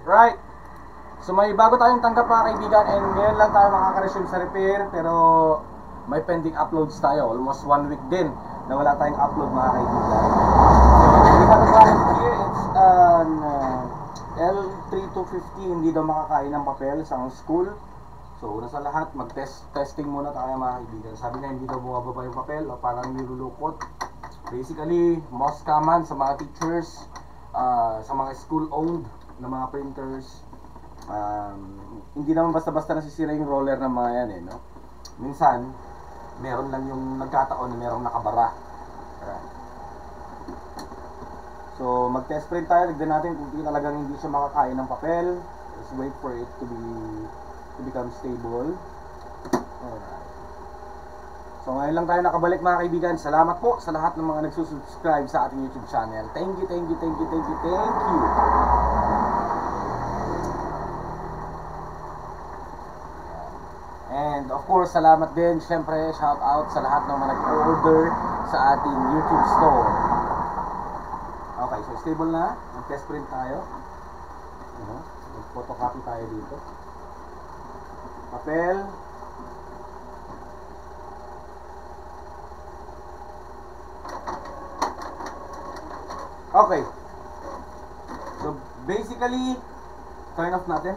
Right. So may bago tayong tanggap mga kaibigan, and ngayon lang tayo makaka-resume sa repair, pero may pending uploads tayo. Almost 1 week din na wala tayong upload mga kaibigan. So we have a client here. It's an L3250. Hindi daw makakain ng papel sa school. So una sa lahat, mag-testing muna tayo mga kaibigan. Sabi na hindi daw bumababa yung papel o parang nilulukot. Basically, most common sa mga teachers, sa mga school-owned na mga printers. Hindi naman basta-basta nasisira yung roller ng mga yan no? Minsan, meron lang yung nagkataon na merong nakabara. So, mag-test print tayo. Tignan natin kung talagang hindi siya makakain ng papel. Let's wait for it to become stable. Alright. So, ngayon lang tayo nakabalik mga kaibigan. Salamat po sa lahat ng mga nagsusubscribe sa ating YouTube channel. Thank you. And of course, salamat din, syempre, shout out sa lahat ng mga nag-order sa ating YouTube store. Okay, so stable na. Mag-test print tayo. Mag-photocopy tayo dito. Papel. Okay. So basically, turn off natin.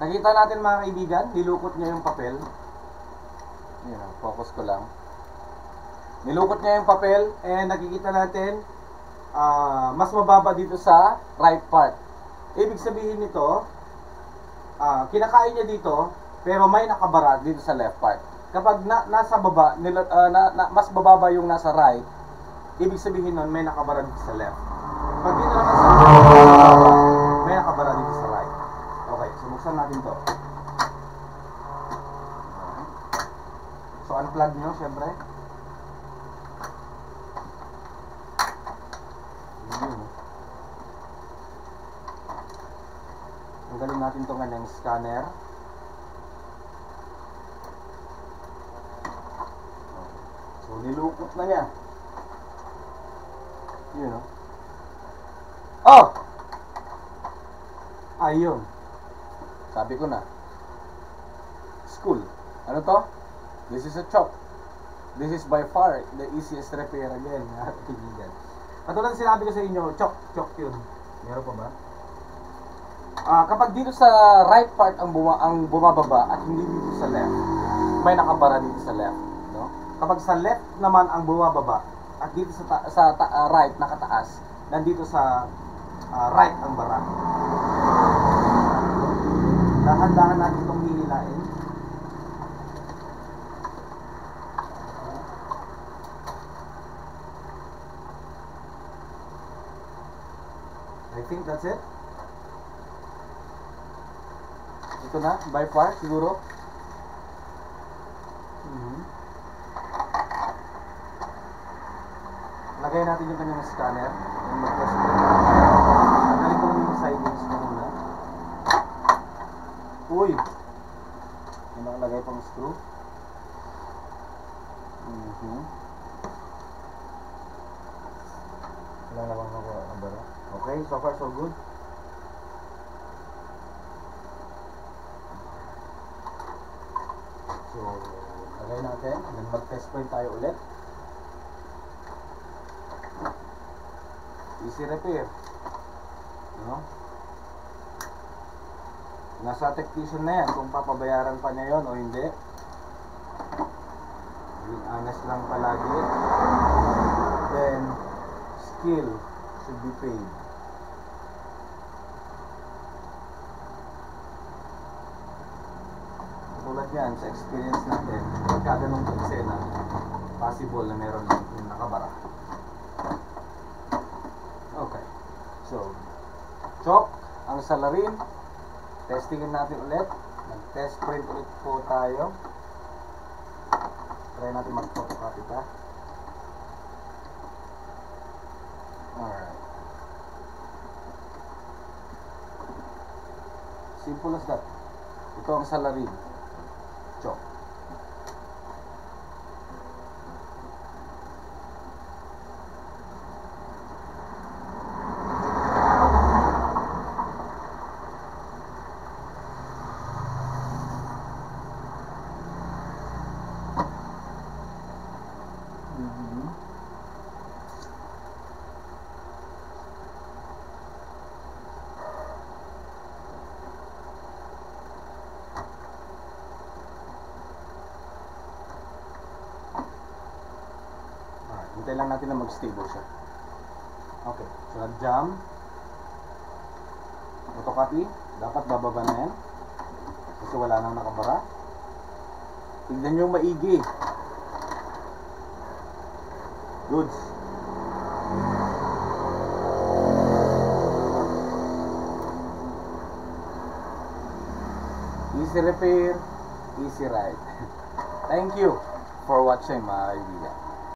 Nakita natin mga kaibigan, nilukot niya yung papel. Yan, focus ko lang. Nilukot niya yung papel, and nakikita natin mas mababa dito sa right part. Ibig sabihin nito, kinakain niya dito, pero may nakabara dito sa left part. Kapag nasa baba, mas bababa yung nasa right, ibig sabihin nun may nakabara dito sa left. Pag dito naman sa baba, may nakabara dito sa right. Okay, so buksan natin to. So unplug nyo, syempre. Tanggalin natin itong kanyang scanner. So nilukot na niya. Yun o. Oh! Ayun. Sabi ko na. School. Ano to? This is a chop. This is by far the easiest repair again. Katulad sinabi ko sa inyo, chok yun. Meron pa ba? Kapag dito sa right part ang bumababa at hindi dito sa left, may nakabara dito sa left, no? Kapag sa left naman ang bumababa at dito sa right nakataas, nandito sa right ang bara. Dahan-dahan natin itong hihilain. I think that's it. Ito na, by far, siguro. Lagay natin yung kanyang scanner. Nagaling ko yung sidings na muna. Uy! May nakalagay pang screw. Wala na bang nakuha ang bara? Okay, so far so good. So, lagay natin. And then mag-test print tayo ulit. Easy repair. No? Nasa technician na yan kung papabayaran pa niya yon o hindi. Being honest lang palagi. Then, skill should be paid. Tulad yan, sa experience natin, pagka ganong eksena, possible na meron yung nakabara. Okay. So, chok ang salarin. Testingin natin ulit. Mag-test print ulit po tayo. Try natin mag-photocopy pa. Alright. Simple as that. Ito ang salarin. Chok. Hintay lang natin na mag-stable siya. Okay, so nag-jam. Photocopy. Dapat bababa na yan. Kasi wala nang nakabara. Tignan nyo maigi. Goods. Easy repair, easy ride. Thank you for watching mga kaibigan.